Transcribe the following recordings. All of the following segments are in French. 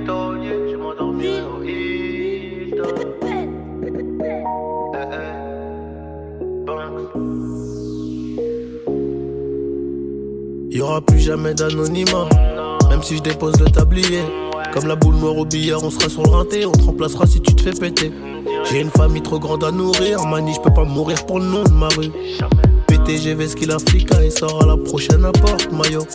taulier, je m'endormirai au Hilton. Y'aura plus jamais d'anonymat, même si je dépose le tablier. Comme la boule noire au billard, on sera sur le rinté, on te remplacera si tu te fais péter. J'ai une famille trop grande à nourrir, manie, je peux pas mourir pour le nom de ma rue. PTGV, ce qu'il a flica, il sort à la prochaine apporte, maillot.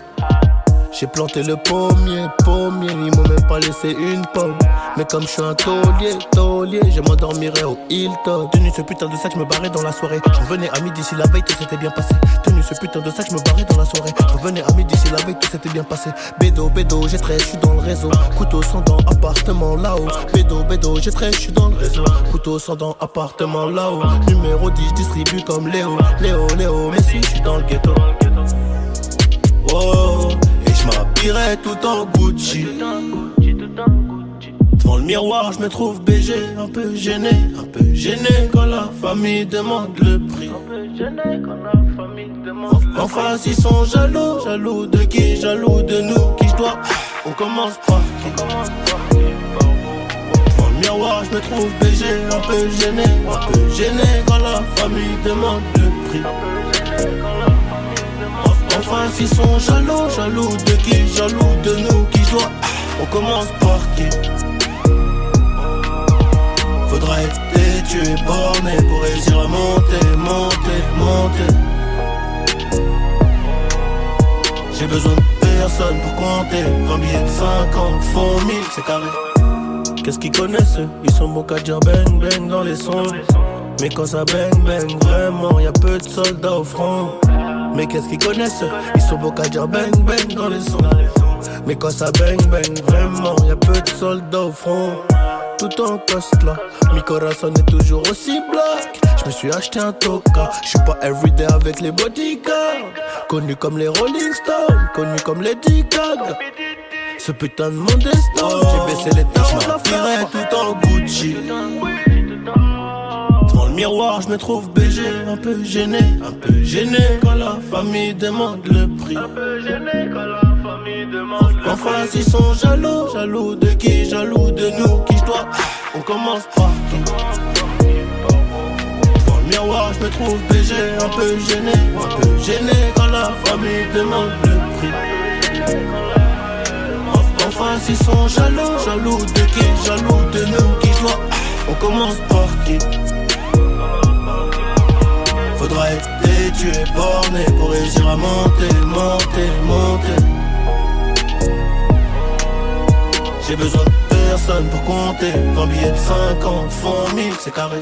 J'ai planté le pommier, ils m'ont même pas laissé une pomme. Mais comme je suis un taulier, je m'endormirai au Hilton. Tenu ce putain de sac, je me barrais dans la soirée. Je revenais à midi si la veille tout s'était bien passé. Tenu ce putain de sac, je me barrais dans la soirée. Je revenais à midi si la veille tout s'était bien passé. Bédo, j'ai 13, je suis dans le réseau. Couteau sans dents, appartement là-haut. Bédo, j'ai 13, je suis dans le réseau. Couteau sans dents, appartement là-haut. Numéro 10, je distribue comme Léo, mais si je suis dans le ghetto. Oh, je m'habillerai tout en Gucci. Devant le miroir, je me trouve BG, un peu gêné quand la famille demande le prix. En face, ils sont jaloux de qui? Jaloux de nous, qui je dois. On commence par qui? Devant le miroir, je me trouve BG, un peu gêné quand la famille demande le prix. En face, ils sont jaloux de qui? Jaloux de nous, qui je dois. On commence par qui? Faudra être tué, borné pour réussir à monter. J'ai besoin de personne pour compter. 20 billets de 50 font 1000, c'est carré. Qu'est-ce qu'ils connaissent eux? Ils sont bons qu'à dire bang bang dans les sons. Mais quand ça bang vraiment, y'a peu de soldats au front. Mais qu'est-ce qu'ils connaissent eux? Ils sont bons qu'à dire bang bang dans les sons. Mais quand ça bang vraiment, y'a peu de soldats au front. Tout en coste là, mi corazon est toujours aussi black. Je me suis acheté un toka, je suis pas everyday avec les bodyguards. Connu comme les Rolling Stones, connu comme les D-Gag. Ce putain de monde est stone, j'ai baissé les tâches, je m'habillerai tout en Gucci. Devant le miroir, je me trouve BG, un peu gêné quand la famille demande le prix. En face, ils sont jaloux de qui? Jaloux de nous, qui je dois. On commence par qui? Devant le miroir, je me trouve BG, un peu gêné quand la famille demande le prix. En face, ils sont jaloux de qui? Jaloux de nous, qui je dois. On commence par qui? Faudra être tué, borné pour réussir à monter. J'ai besoin de personne pour compter. 20 billets de 50 font 1000, c'est carré.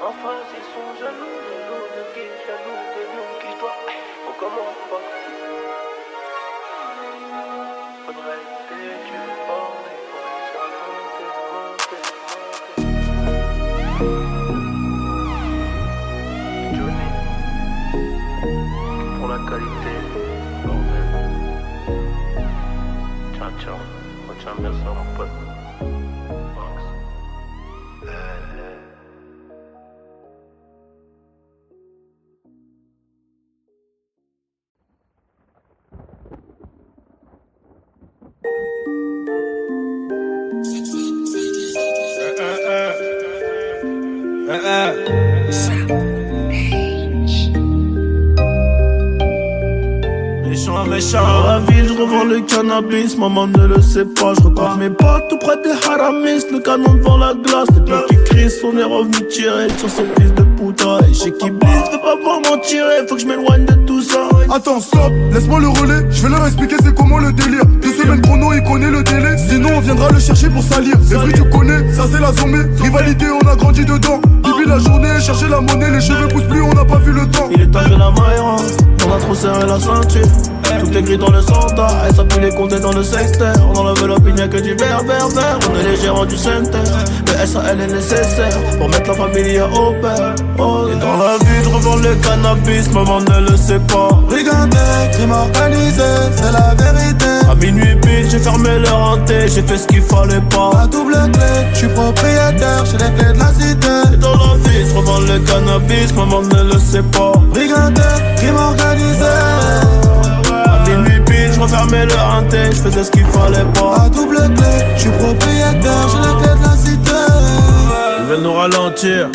En face, ils sont jaloux de qui? Jaloux de nous, qui je dois. On commence par qui? Faudrait être tué, borné pour réussir à monter. Pour la qualité, bordel. Ciao, retiens bien ça mon pote. Méchant dans la ville, je revends le cannabis, maman ne le sait pas. Je recompte mes potes tout près des haramis, le canon devant la glace. Les blocs qui crient, on est revenu tirer sur ces fils de puta. Et chez qui blisse, veut pas voir m'en tirer, faut que je m'éloigne de tout ça. Attends, stop, laisse-moi le relais, je vais leur expliquer c'est comment le délire. 2 semaines chrono, il connaît le délai, sinon on viendra le chercher pour salir. Les bruits tu connais, ça c'est la zombie. Rivalité, on a grandi dedans. Depuis la journée, chercher la monnaie, les cheveux poussent plus, on n'a pas vu le temps. Il est temps que la maille rentre, on a trop serré la ceinture. Tout est gris dans le centre, et ça pue les comptes dans le secteur. Dans l'enveloppe il n'y a que du vert. On est les gérants du center. Le SAL est nécessaire pour mettre la famille à au père. Et dans la vie je revends le cannabis, maman ne le sait pas. Brigandé, crime organisé, c'est la vérité. À minuit pile j'ai fermé le renté, j'ai fait ce qu'il fallait pas. À double clé, je suis propriétaire, j'ai les clés de la cité. Et dans la vie je revends le cannabis, maman ne le sait pas. Brigandé, crime organisé. À minuit pile refermais le hanté, je faisais ce qu'il fallait pas. À double clé, je suis propriétaire, j'ai la clé de la cité. Ils veulent nous ralentir,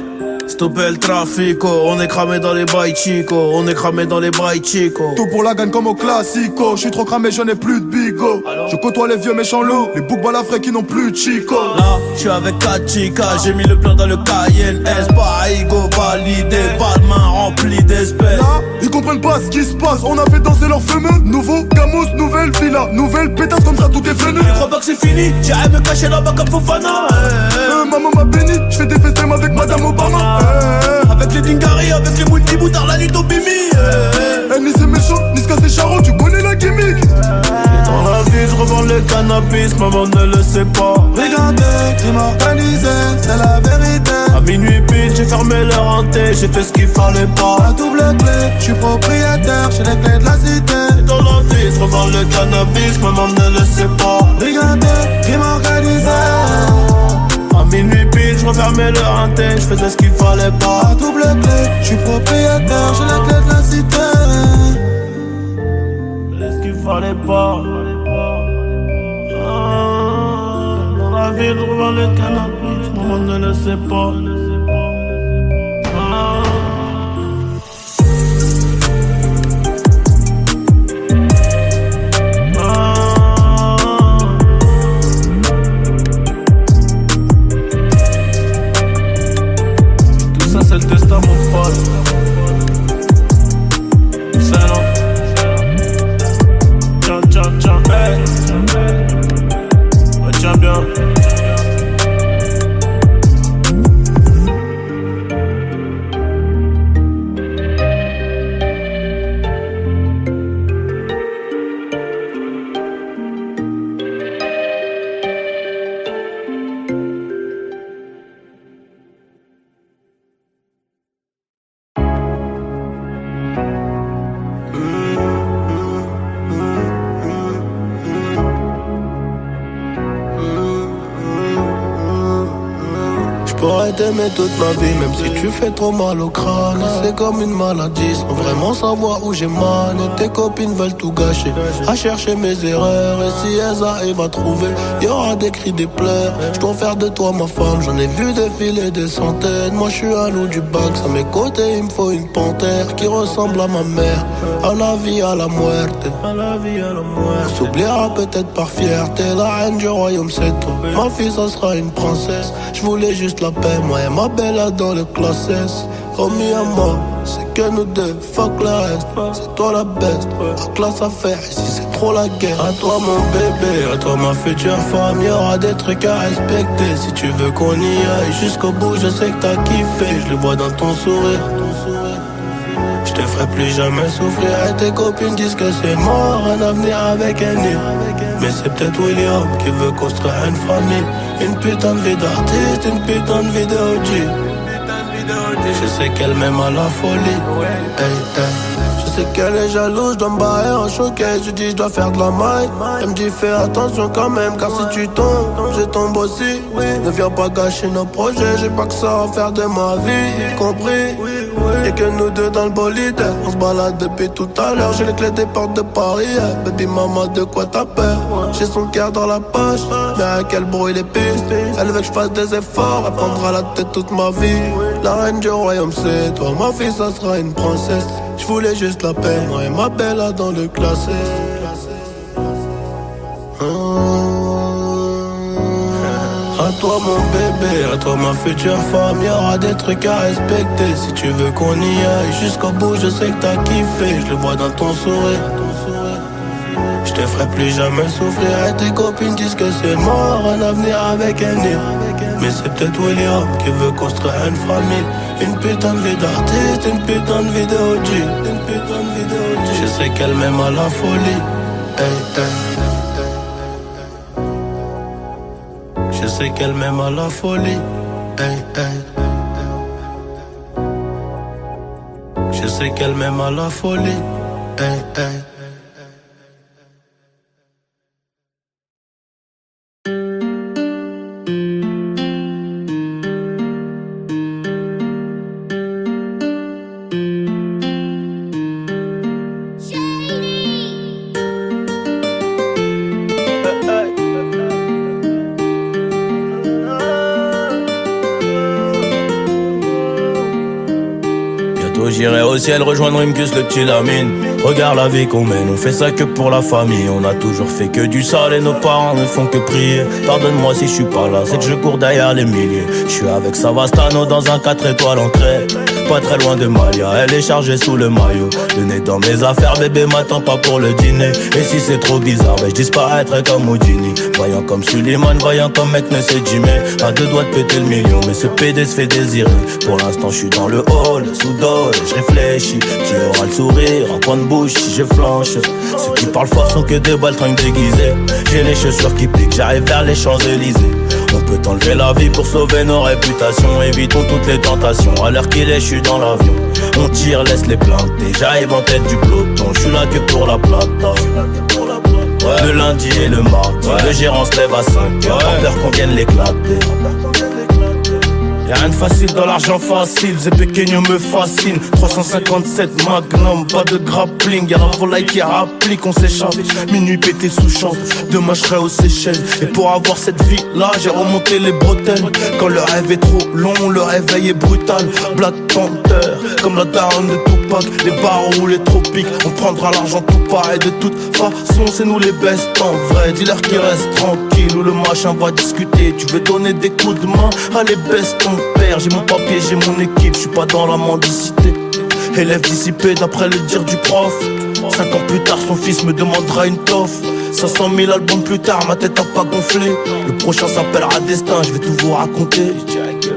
stopper le trafic, on est cramé dans les bails chico, on est cramé dans les bails chico. Tout pour la gagne comme au classico. Je suis trop cramé, je n'ai plus de bigot. Je côtoie les vieux méchants loups, les boucs balafrés qui n'ont plus de chico. Là, je suis avec 4 chicas, j'ai mis le plan dans le Cayenne S. Pas ego validé, pas de main remplie d'espèces. Là, ils comprennent pas ce qui se passe. On a fait danser leur fameux. Nouveau Camus, nouvelle villa, nouvelle pétasse, comme ça tout est venu. Je crois pas que c'est fini, j'irai me cacher là-bas comme Fofana. Maman m'a béni, je fais des festins avec Madame Obama. Avec les Dingari, avec les Moudi Boutard, la nuit au Bimi. Ni c'est méchant, ni ce c'est charron, tu connais la gimmick. Et dans la ville, je revends le cannabis, maman ne le sait pas. Regardez, crime organisé, c'est la vérité. À minuit pile, j'ai fermé le hanté, j'ai fait ce qu'il fallait pas. À double clé, je suis propriétaire, j'ai les clés de la cité. Et dans la ville, je revends le cannabis, maman ne le sait pas. Regardez, crime organisé. À minuit pile, je refermais le hanté, je faisais ce qu'il fallait pas. À double clé, je suis propriétaire, j'ai les clés de la cité. Ce qu'il fallait pas. Dans la ville, je revends le cannabis, maman ne le sait pas. Tout ça, c'est le destin, mon pote. C'est non. Tiens, hey. Tiens bien. J'pourrais t'aimer toute ma vie, même si tu fais trop mal au crâne. C'est comme une maladie, sans vraiment savoir où j'ai mal. Et tes copines veulent tout gâcher, à chercher mes erreurs. Et si elles arrivent à trouver, y'aura des cris, des pleurs. J'dois faire de toi ma femme, j'en ai vu défiler des centaines. Moi j'suis un loup du bac, à mes côtés il me faut une panthère qui ressemble à ma mère. À la vie, à la muerte. On s'oubliera peut-être par fierté. La reine du royaume c'est toi. Ma fille ça sera une princesse. J'voulais juste la paix, moi et ma belle dans le classe S. Oh mi amor, c'est que nous deux, fuck le reste. C'est toi la best, la classe à faire, ici c'est trop la guerre. À toi mon bébé, à toi ma future femme. Y'aura des trucs à respecter, si tu veux qu'on y aille jusqu'au bout, je sais que t'as kiffé. Je le vois dans ton sourire. Je te ferai plus jamais souffrir. Et tes copines disent que c'est mort, un avenir avec un nid. Mais c'est peut-être William qui veut construire une famille. Une putain de vie d'artiste, une putain de vie de OG. Je sais qu'elle m'aime à la folie. Hey, hey. Je sais qu'elle est jalouse, je dois me barrer en showcase. Je dis je dois faire de la maille. Elle me dit fais attention quand même, car si tu tombes, je tombe aussi. Ne viens pas gâcher nos projets, j'ai pas que ça à faire de ma vie, compris? Y'a que nous deux dans le bolide, on se balade depuis tout à l'heure. J'ai les clés des portes de Paris, baby maman de quoi t'as peur? J'ai son cœur dans la poche, mais à quel bruit les pistes. Elle veut que je fasse des efforts, elle prendra la tête toute ma vie. La reine du royaume c'est toi, ma fille ça sera une princesse. Je voulais juste la paix, moi et ma belle là dans le classé. À toi mon bébé, à toi ma future femme. Y'aura des trucs à respecter, si tu veux qu'on y aille jusqu'au bout, je sais que t'as kiffé. Je le vois dans ton sourire. Je te ferai plus jamais souffrir. Et tes copines disent que c'est mort, un avenir avec un nid. Mais c'est peut-être William qui veut construire une famille. Une putain de vie d'artiste, une putain de vie de OG. Je sais qu'elle m'aime à la folie. Hey, hey. Je sais qu'elle m'aime à la folie. Hey, hey. Je sais qu'elle m'aime à la folie. Hey, hey. au ciel, rejoindre Rimkus, le petit Lamine. Regarde la vie qu'on mène, on fait ça que pour la famille. On a toujours fait que du sale et nos parents ne font que prier. Pardonne-moi si je suis pas là, c'est que je cours derrière les milliers. Je suis avec Savastano dans un 4 étoiles en crête. Pas très loin de Malia, elle est chargée sous le maillot. Le nez dans mes affaires, bébé m'attend pas pour le dîner. Et si c'est trop bizarre, je disparaîtrai comme Houdini. Voyant comme Suleiman, voyant comme mec ne sait Jimmy. À 2 doigts de péter le million, mais ce PD se fait désirer. Pour l'instant je suis dans le hall, sous dos et je réfléchis. Qui aura le sourire, un coin de bouche si je flanche. Ceux qui parlent fort sont que des baltringues déguisées. J'ai les chaussures qui piquent, j'arrive vers les Champs-Élysées. On peut enlever la vie pour sauver nos réputations. Évitons toutes les tentations, à l'heure qu'il est je suis dans l'avion. On tire, laisse les planter, j'arrive en tête du peloton. Je suis là que pour la plata. Le lundi et le mardi, le gérant se lève à 5h. En peur qu'on vienne l'éclater. Y'a rien de facile dans l'argent facile, Zé Pequeño me fascine. 357 Magnum, pas de grappling. Y'a la volaille qui rapplique, on s'échappe. Minuit pété sous champ, demain je serai aux Seychelles. Et pour avoir cette vie là, j'ai remonté les bretelles. Quand le rêve est trop long, le réveil est brutal. Black Panther, comme la daronne de Tupac. Les barreaux ou les tropiques, on prendra l'argent tout pareil. De toute façon c'est nous les best en vrai. Dis-leur qu'ils restent tranquilles ou le machin va discuter. Tu veux donner des coups de main, allez baisse ton père. J'ai mon papier, j'ai mon équipe, je suis pas dans la mendicité. Élève dissipé d'après le dire du prof. 5 ans plus tard son fils me demandera une toffe. 500 000 albums plus tard ma tête a pas gonflé. Le prochain s'appellera Destin, je vais tout vous raconter.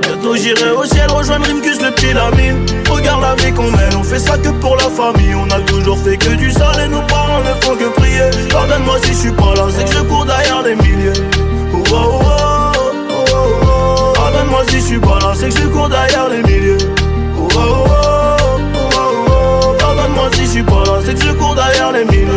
Bientôt j'irai au ciel rejoindre Rimkus, le petit Lamine. Regarde la vie qu'on mène, on fait ça que pour la famille. On a toujours fait que du sale et nos parents ne font que prier. Pardonne-moi si je suis pas là, c'est que je cours derrière les milliers. Oh, oh, oh, oh, oh, oh. Pardonne-moi si je suis pas là, c'est que je cours derrière les milliers. Oh, oh, oh, oh, oh, oh. Pardonne-moi si je suis pas là, c'est que je cours derrière les milliers.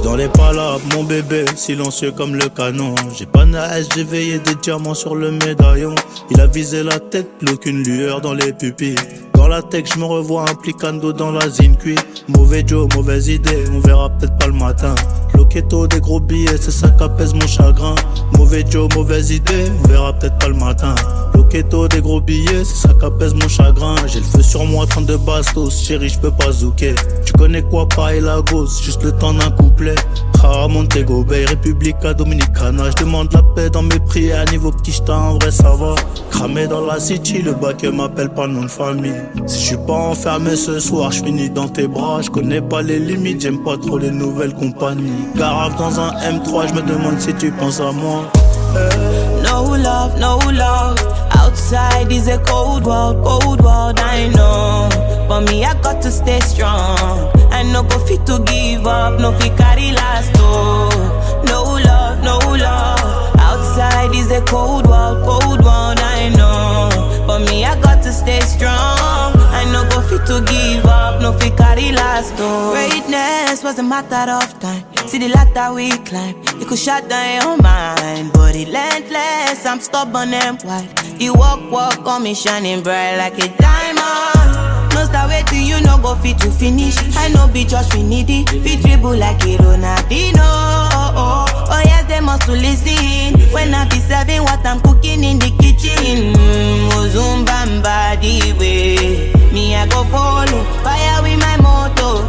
Dans les palabres, mon bébé, silencieux comme le canon. J'ai pas naïs, j'ai veillé des diamants sur le médaillon. Il a visé la tête, plus aucune lueur dans les pupilles. Dans la tech, je me revois implicando dans la zincuit. Mauvais Joe, mauvaise idée, on verra peut-être pas le matin. Loquetto, des gros billets, c'est ça qu'apaise mon chagrin. Mauvais Joe, mauvaise idée, on verra peut-être pas le matin. Loquetto, des gros billets, c'est ça qu'apaise mon chagrin. J'ai le feu sur moi, 32 bastos, chérie, j'peux pas zouker. Tu connais quoi, pareil la gosse, juste le temps d'un couplet. Ah, Montego Bay, Republica Dominicana. J'demande la paix dans mes prières, niveau quicheta, en vrai ça va. Cramé dans la city, le bac m'appelle pas nom de famille. Si j'suis pas enfermé ce soir, j'finis dans tes bras. J'connais pas les limites, j'aime pas trop les nouvelles compagnies. Garave dans un M3, j'me demande si tu penses à moi. No love, no love. Outside is a cold world, I know. But me, I got to stay strong. I no go fit to give up, no fit carry last, oh. No love, no love. Outside is a cold world, I know. But me, I got to stay strong. I no go fit to give up, no fit carry last, oh. Greatness was a matter of time. See the ladder we climb, you could shut down your mind. But relentless, I'm stubborn and wild. You walk on me shining bright like a diamond. No start waiting, you no go fit to finish. I know be just we needy, fit dribble like a Ronaldinho. Oh yes, they must to listen. When I be serving what I'm cooking in the kitchen. Ozumbamba the way. Me I go follow, fire with my motor.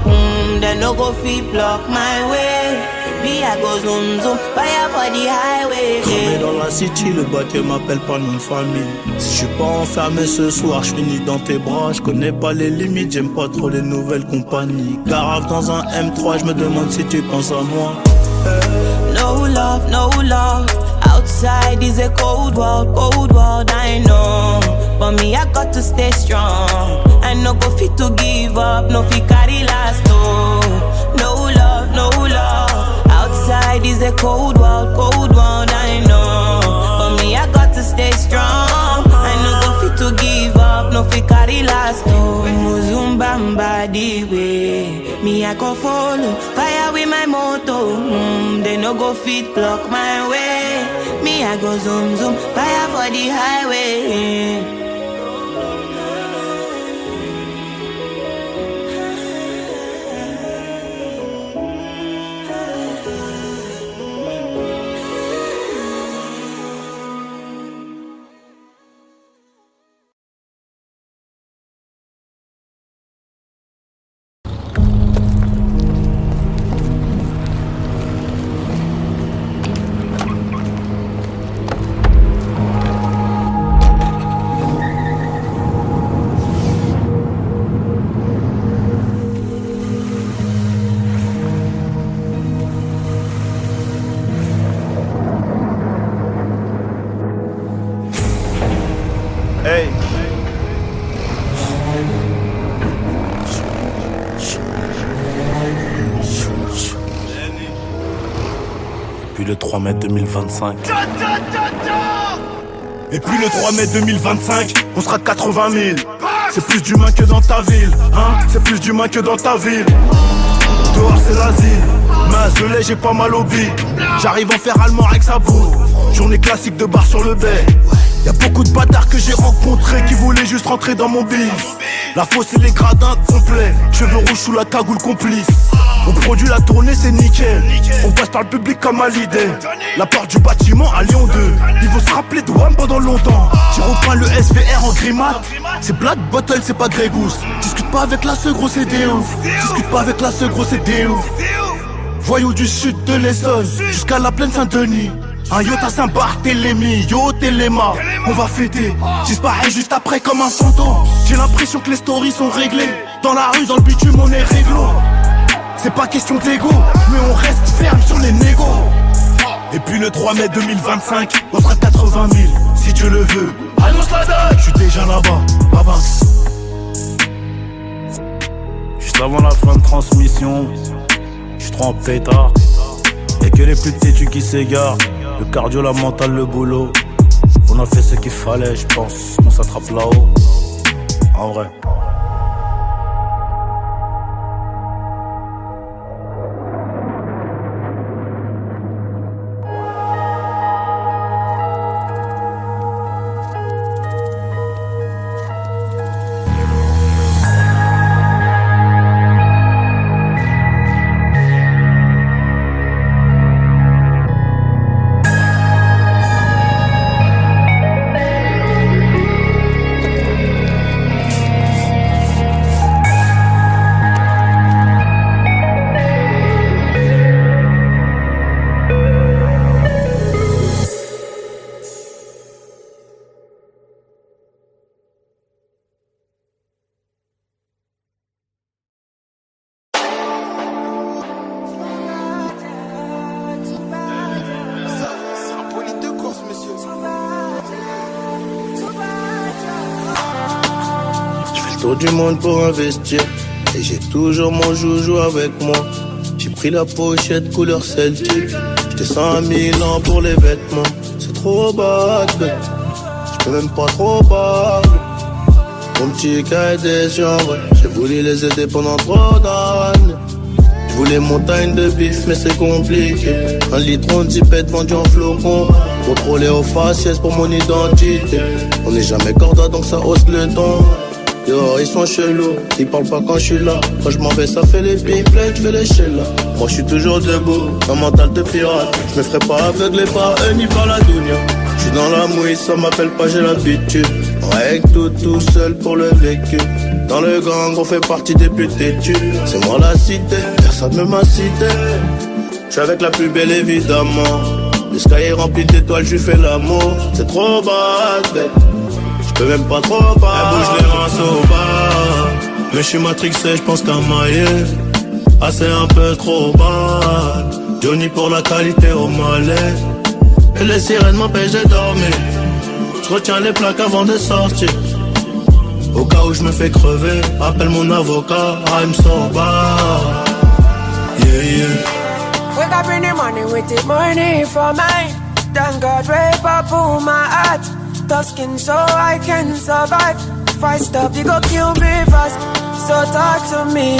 They no go fit block my way. me I go zoom zoom, fire for the highway. Cramé dans la city, le baquet m'appelle pas nom de famille. Si je suis pas enfermé ce soir, je finis dans tes bras. Je connais pas les limites, j'aime pas trop les nouvelles compagnies. Garave dans un M3, je me demande si tu penses à moi. No love, no love. Outside is a cold world, I know. But me, I got to stay strong. I no go fit to give up, no fit carry last, no. No love, no love. Outside is a cold world, I know. But me, I got to stay strong. I no go fit to give up, no fit carry last, no. Muzumbamba the way. Me, I go follow, fire with my moto. They no go fit block my way. Me, I go zoom zoom, fire for the highway. Hey. Depuis le 3 mai 2025. Et puis le 3 mai 2025, on sera 80 000. C'est plus d'humains que dans ta ville, hein. C'est plus d'humains que dans ta ville. Dehors c'est l'asile, mais j'ai pas mal au bide. J'arrive en fer allemand avec sa boue. Journée classique de bar sur le bay. Y'a beaucoup de bâtards que j'ai rencontrés qui voulaient juste rentrer dans mon bise. La fosse et les gradins complets, cheveux rouges sous la cagoule complice. On produit la tournée, c'est nickel. On passe par le public comme à l'idée. La porte du bâtiment à Lyon 2. Ils vont se rappeler de WAM pendant longtemps. J'ai repeint le SVR en grimate. C'est Black Bottle, c'est pas Grey Goose. Discute pas avec la seule grosse, c'est des ouf. Discute pas avec la seule grosse, c'est des ouf. Voyous du sud de l'Essonne jusqu'à la plaine Saint-Denis. Un yacht à Saint-Barthélemy, yo Téléma, on va fêter. J'disparais juste après comme un fantôme. J'ai l'impression que les stories sont réglées. Dans la rue, dans le bitume, on est réglo. C'est pas question d'ego, mais on reste ferme sur les négos. Et puis le 3 mai 2025, on sera 80 000, si Dieu le veut. Annonce la date, je suis déjà là-bas, baba. Juste avant la fin de transmission, je suis trop en pétard. Y'a que les plus têtus qui s'égarent. Le cardio, la mentale, le boulot. On a fait ce qu'il fallait, je pense. On s'attrape là-haut. En vrai. Tour du monde pour investir. Et j'ai toujours mon joujou avec moi. J'ai pris la pochette couleur Celtic. J'descends à Milan pour les vêtements. C'est trop bad, j'peux même pas trop parler. Mon petit cas des gens, ouais. J'ai voulu les aider pendant 3 d'années. J'voulais montagne de bif mais c'est compliqué. Un litron de zipette vendu en flocon. Contrôlé au faciès pour mon identité. On n'est jamais corda donc ça hausse le ton. Dehors ils sont chelous, ils parlent pas quand je suis là. Quand je m'en vais ça fait les pipelettes, je fais les là. Moi je suis toujours debout, un mental de pirate. Je me ferai pas aveugler par eux ni par la dounia. Je suis dans la mouille, ça m'appelle pas, j'ai l'habitude. On règle tout seul pour le vécu. Dans le gang on fait partie des plus têtus. C'est moi la cité, personne ne m'a cité. J'suis avec la plus belle évidemment. Le sky est rempli d'étoiles, j'lui fais l'amour. C'est trop bad, babe. J'peux même pas trop bad. Elle bouge les reins au bas. Mais j'suis matrixé, j'pense qu'à mailler. Ah c'est un peu trop bad. Johnny pour la qualité au malais. Et les sirènes m'empêchent de dormir. J'retiens les plaques avant de sortir. Au cas où j'me fais crever, appelle mon avocat, I'm so bad. Yeah, yeah. Wake up in the morning with the money for mine. Thank God wake up on my heart. Tough skin so I can survive. If I stop you go kill me fast. So talk to me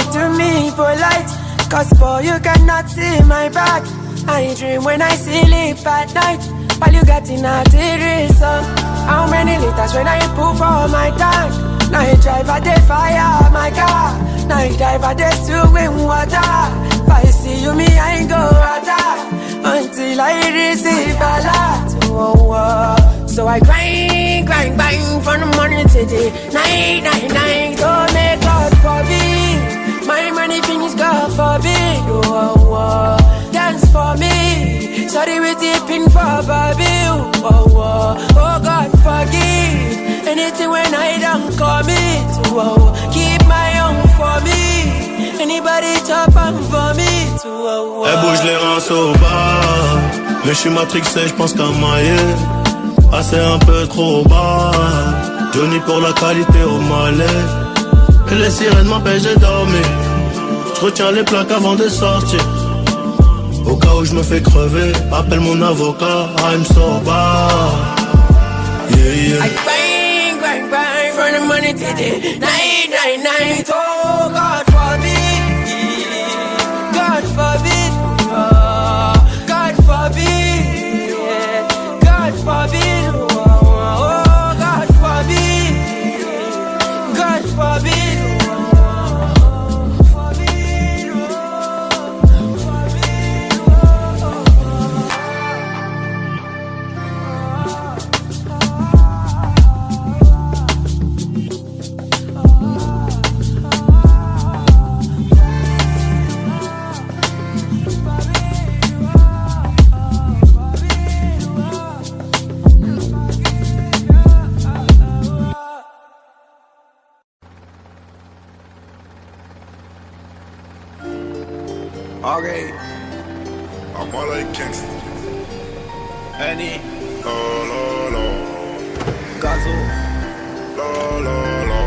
polite. Cause boy you cannot see my back. I dream when I sleep at night. While you got in a Teresa. How many liters when I pull for my tank? Night drive at the fire my car. Night drive at the swimming water. If I see you me I ain't go attack until I receive a lot. Oh, oh. So I grind, bang from the morning to the night. Don't make God forbid. My money finish God forbid. Oh, oh. Dance for me. Sorry we tipping for Bobby. Oh, oh. Oh God forgive. Anything when I don't commit. Oh, keep my own for me. Anybody chop on for me. Oh, oh. Elle bouge les reins au bas. Mais j'suis matrixé, j'pense qu'à mailler. Ah c'est un peu trop bas. Johnny pour la qualité au malais. Et les sirènes m'empêchent de dormir. J'retiens les plaques avant de sortir. Au cas où j'me fais crever, appelle mon avocat, I'm so bad. Yeah, yeah. I grind from the money to the night. Oh God forbid, God forbid, oh, God forbid, yeah. God forbid, oh, God forbid, God forbid. Okay. I'm all like Kingston. Annie. La la la. Gazo. La la la.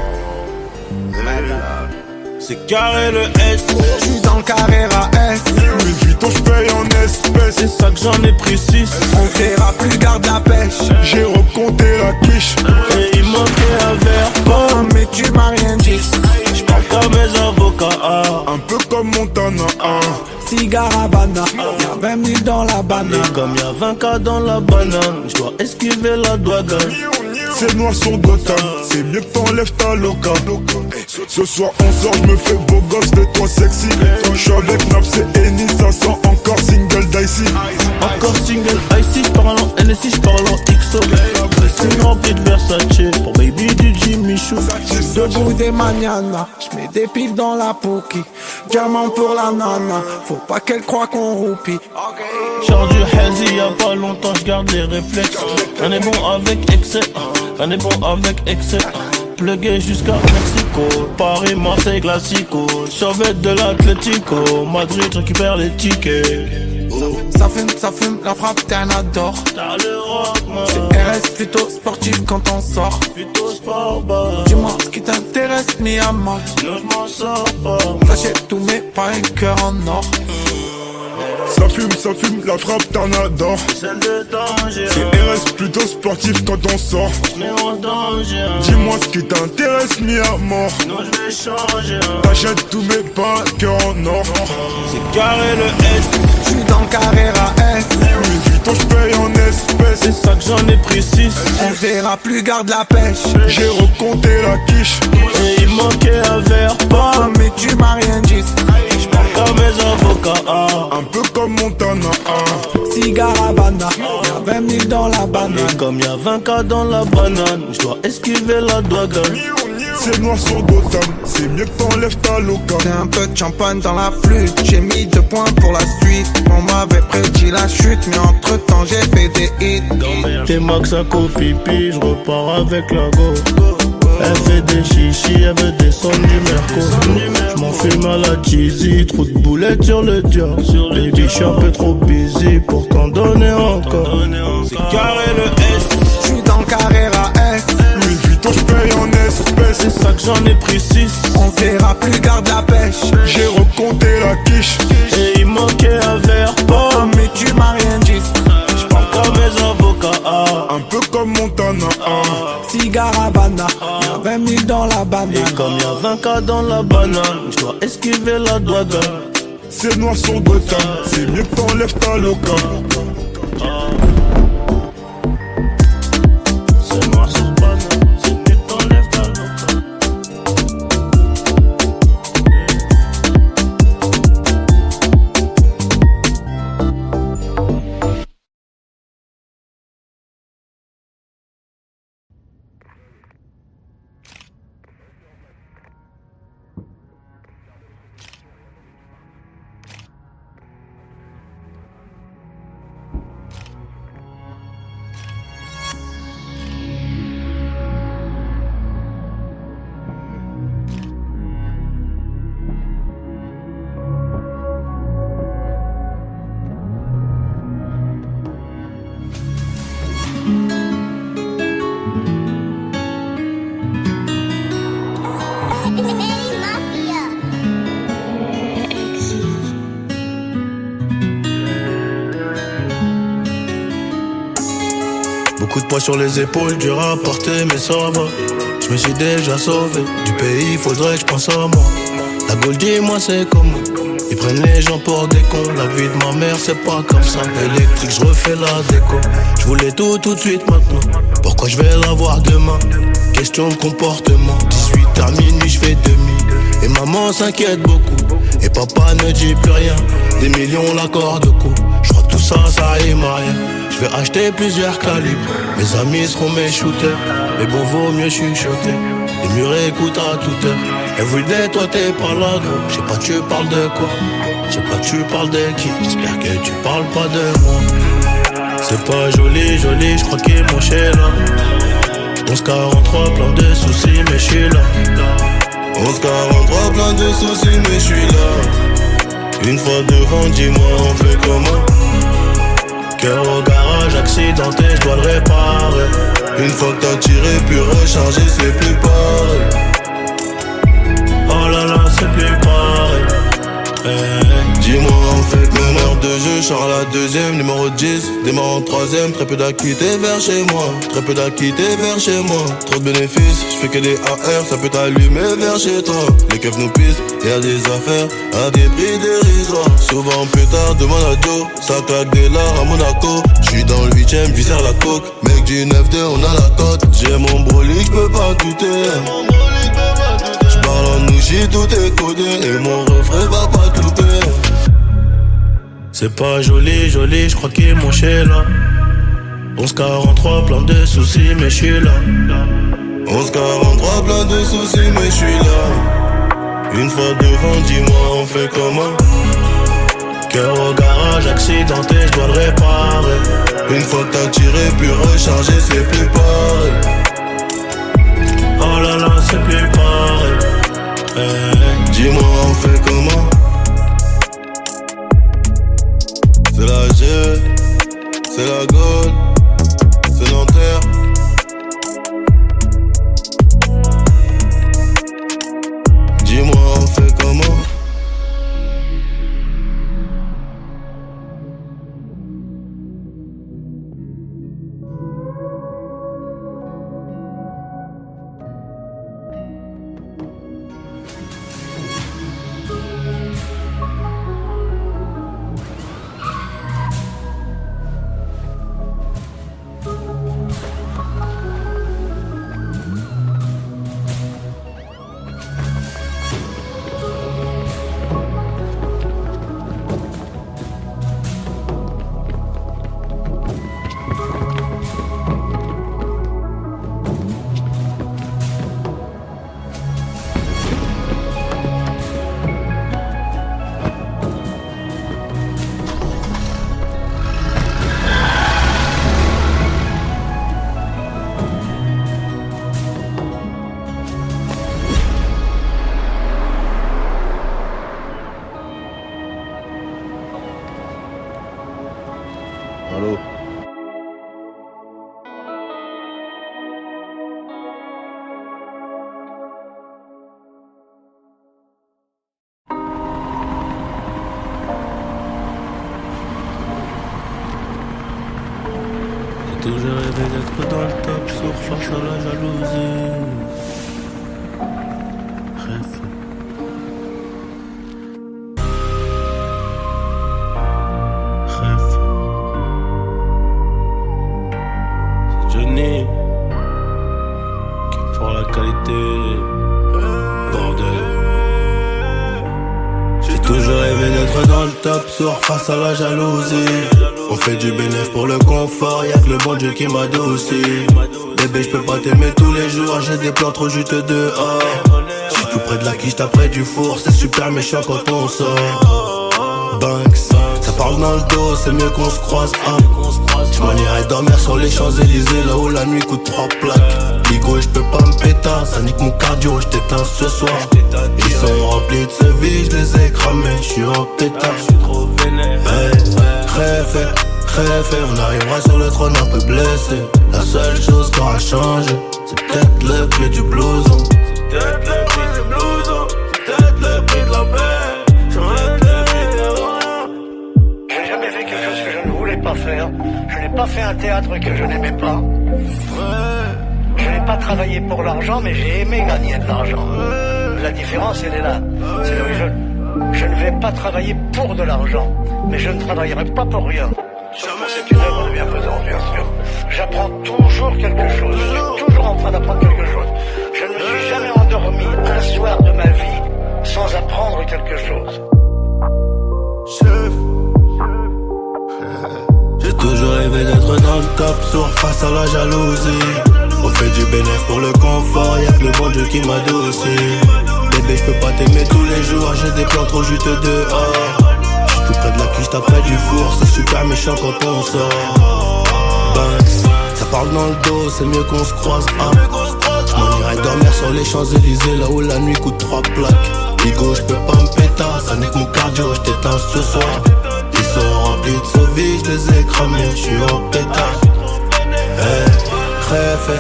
C'est carré le S. J'suis dans le Carrera S. Louis Vuitton j'paye en espèces. C'est ça que j'en ai pris 6. On verra plus, garde la pêche. J'ai recompté la quiche. Et il manquait un verre. Oh mais tu m'as rien dit. J'parle comme mes avocats. Un peu comme Montana. Cigare Havana, y'a 20 000 dans la banane. Et comme y'a 20K dans la banane, j'dois esquiver la douane. C'est noir sur Gotham, c'est mieux que t'enlèves ta loca. Ce soir on sort, j'me fais beau gosse de toi sexy. J'suis avec Naps et Eni, ça sent encore single dicey. Encore single icy, j'parle en NSI, j'parle en XO. C'est rempli de Versace, pour baby du Jimmy Choo. Debout des mañanas, j'mets des piles dans la pouki. Diamant pour la nana, faut pas qu'elle croie qu'on roupie. Genre du healthy, y'a pas longtemps, j'garde les réflexes. On est bon avec excès, on est bon avec excès. Plugué jusqu'à Mexico, Paris, Marseille, Classico. Chauvet de l'Atlético, Madrid, récupère les tickets. Ça fume, la frappe t'es un adore. T'as le rock, man. C'est RS plutôt sportif quand on sort. Plutôt sport, bah. Dis-moi ce qui t'intéresse, mi à mort. Sinon j'm'en sors pas. J'achète tous mes pas un cœur en or. Ça fume, la frappe t'en adore. Celle de danger. C'est RS plutôt sportif quand on sort. Mais en danger. Dis-moi ce qui t'intéresse, mis à mort. Non, j'vais changer. T'achètes tous mes pas cœur en or. C'est carré le S. J'suis dans le Carrera S. Louis Vuitton j'paye en espèces. C'est ça que j'en ai pris 6. On verra plus, garde la pêche. J'ai recompté la quiche. Et il manquait un verre, Oh pas. mais tu m'as rien dit. J'parle comme mes avocats. Un peu comme Montana. Cigare Havana, y'a 20 000 dans la banane. Et comme y'a 20K dans la banane, j'dois esquiver la douane. C'est noir sur Gotham, c'est mieux que t'enlèves ta loca. J'ai un peu de champagne dans la flûte, j'ai mis 2 points pour la suite. On m'avait prédit la chute, mais entre temps j'ai fait des hits. T'es max à copipi, je repars avec la go. Elle fait des chichis, elle veut descendre du merco. J'm'en fume à la cheesy, trop de boulettes sur le dia. Baby, j'suis un peu trop busy pour t'en donner encore. C'est carré le S. J'suis dans le Carrera S. Louis Vuitton j'paye en espèces. C'est ça que j'en ai pris 6. On verra plus, garde la pêche. J'ai recompté la quiche. Et il manquait un verre Oh pas. mais tu m'as rien dit. J'parle comme mes avocats. Un peu comme Montana. Cigare Havana, y'a 20 000 dans la banane. Et comme y'a 20 cas dans la banane, j'dois esquiver la douane. C'est noir sur Gotham, c'est mieux que t'enlèves ta loca. C'est noir sur banane, c'est mieux que t'enlèves ta loca. Beaucoup de poids sur les épaules, dur à porter, mais ça va. Je me suis déjà sauvé du pays, faudrait que je pense à moi. La Gaule, dis-moi c'est comment. Ils prennent les gens pour des cons. La vie de ma mère c'est pas comme ça. Électrique, je refais la déco. Je voulais tout de suite maintenant. Pourquoi je vais l'avoir demain? Question de comportement. 18h minuit, je fais demi. Et maman s'inquiète beaucoup. Et papa ne dit plus rien. Des millions l'accord de coup. Je crois que tout ça, ça rime à rien. Je vais acheter plusieurs calibres. Mes amis seront mes shooters. Mais bon, vaut mieux chuchoter. Les murs écoutent à toute heure. Everyday, toi t'es pas là, gros. Je sais pas, tu parles de quoi. Je sais pas, tu parles de qui. J'espère que tu parles pas de moi. C'est pas joli, joli, je crois qu'il est mon chez là. 1143, plein de soucis, mais je suis là. 1143, plein de soucis, mais je suis là. Une fois devant, dis-moi, on fait comment? Cœur au garage, accidenté, je dois le réparer. Une fois que t'as tiré, puis rechargé, c'est plus pareil. Oh là là, c'est plus pareil. Dis-moi, on fait comment? De jeu, Charles la deuxième, numéro 10. Démarre en troisième, très peu d'acquittés vers chez moi. Très peu d'acquittés vers chez moi. Trop de bénéfices, je fais que des AR, ça peut t'allumer vers chez toi. Les keufs nous pissent, y'a des affaires à des prix dérisoires. Souvent plus tard, demande à Joe, ça claque des lards à Monaco. J'suis dans le 8ème, j'visse la coke. Mec du 9-2, on a la cote. J'ai mon brolic, j'peux pas douter. J'parle en ouchi, tout est codé. Et mon refrain va pas douter. C'est pas joli, joli, j'crois qu'il est mon chez là. 1143, plein de soucis, mais j'suis là. 1143, plein de soucis, mais j'suis là. Une fois devant, dis-moi, on fait comment? Cœur au garage, accidenté, j'dois le réparer. Une fois que t'as tiré, puis rechargé, c'est plus pareil. Oh là là, c'est plus pareil. Dis-moi, on fait comment? C'est la G, c'est la Gaule, c'est Nanterre. Dis-moi, on fait comment? toujours rêvé d'être dans le top, sauf face à la jalousie. Rêve. Rêve. C'est Johnny qui pour la qualité. Bordel. J'ai toujours rêvé d'être dans le top, sourd face à la jalousie. On fait du bénéf pour le confort, y'a que le bon Dieu qui m'adoucit. Bébé, j'peux pas t'aimer tous les jours, j'ai des plans trop juteux dehors. J'suis tout près de la quiche, t'as près du four, c'est super méchant quand on sort. Banks, ça parle dans le dos, c'est mieux qu'on se croise. J'm'en irai dormir sur les Champs-Élysées, là où la nuit coûte 3 plaques. Ligo et j'peux pas me péter, ça nique mon cardio, j't'éteins ce soir. Ils sont remplis de ce vie, j'les ai cramés, j'suis en pétard. Rêve, on arrivera sur le trône un peu blessé. La seule chose qui aura changé, c'est peut-être le prix du blouson. C'est peut-être le prix du blouson, c'est peut-être le prix de la paix. J'ai jamais fait quelque chose que je ne voulais pas faire. Je n'ai pas fait un théâtre que je n'aimais pas. Je n'ai pas travaillé pour l'argent, mais j'ai aimé gagner de l'argent. La différence, elle est là. C'est que je ne vais pas travailler pour de l'argent, mais je ne travaillerai pas pour rien. Sauf que c'est une œuvre de bienfaisance, bien sûr. J'apprends toujours quelque chose. Je suis toujours en train d'apprendre quelque chose. Je ne me suis jamais endormi un soir de ma vie sans apprendre quelque chose. Chef. J'ai toujours rêvé d'être dans le top, sourd face à la jalousie. On fait du bénéf pour le confort, y'a que le bon Dieu qui m'adoucit. Bébé, j'peux pas t'aimer tous les jours, j'ai des plans trop juteux dehors. Tout près de la cuisse, t'as près du four, c'est super méchant quand on sort. Banks, ça parle dans le dos, c'est mieux qu'on se croise. J'm'en irai dormir sur les Champs-Élysées, là où la nuit coûte 3 plaques. Ligo, j'peux pas me péter, ça nique mon cardio, j't'éteins ce soir. Ils sont remplis de ce vie, j'les ai cramés, j'suis en pétard. Rêve,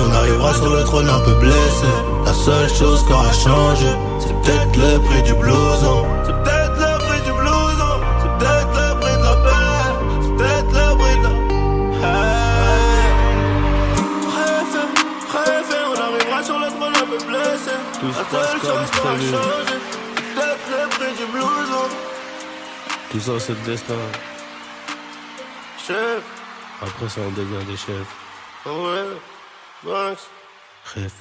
on arrivera sur le trône un peu blessé. La seule chose qui aura changé, c'est peut-être le prix du blouson. C'est peut-être le prix du blouson, c'est peut-être le prix de la paix, c'est peut-être le prix de la... Rêve, on arrivera sur le trône un peu blessé. La seule chose qui aura changé, c'est peut-être le prix du blouson. Tout ça c'est le destin. Chef. Après ça on devient des chefs. Ouais, Banks. Rêve.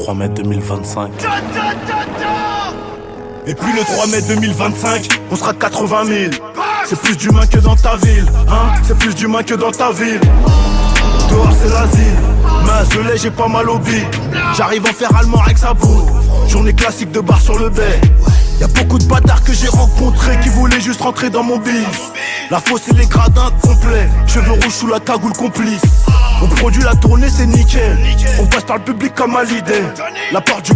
3 mai 2025. Et puis le 3 mai 2025, on sera 80 000. C'est plus d'humains que dans ta ville, hein. C'est plus d'humains que dans ta ville. Dehors c'est l'asile, mais à Zelay j'ai pas mal au billes. J'arrive en faire allemand avec sa boue. Journée classique de bar sur le bay. Y'a beaucoup de bâtards que j'ai rencontrés qui voulaient juste rentrer dans mon bise. La fosse et les gradins complets, cheveux rouges sous la cagoule complice. On produit la tournée c'est nickel, on passe par le public comme à l'idée. La part du